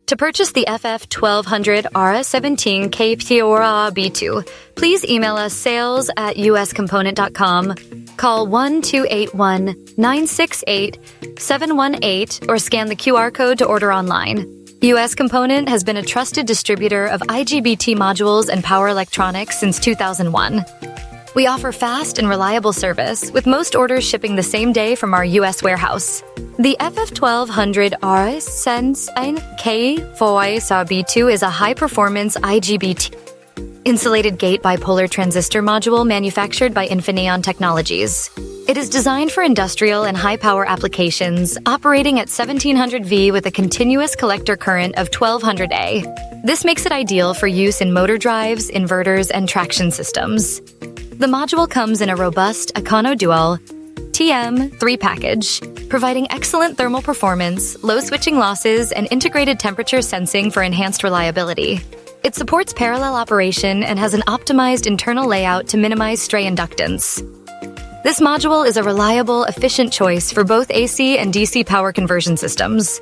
To purchase the FF1200 RS17 KPORA B2, please email us sales@uscomponent.com, call 1-281-968-718, or scan the QR code to order online. US Component has been a trusted distributor of IGBT modules and power electronics since 2001. We offer fast and reliable service, with most orders shipping the same day from our US warehouse. The FF1200 RS17 KPORA B2 is a high-performance IGBT Insulated Gate Bipolar Transistor module manufactured by Infineon Technologies. It is designed for industrial and high-power applications, operating at 1700 V with a continuous collector current of 1200 A. This makes it ideal for use in motor drives, inverters, and traction systems. The module comes in a robust EconoDUAL TM3 package, providing excellent thermal performance, low switching losses, and integrated temperature sensing for enhanced reliability. It supports parallel operation and has an optimized internal layout to minimize stray inductance. This module is a reliable, efficient choice for both AC and DC power conversion systems.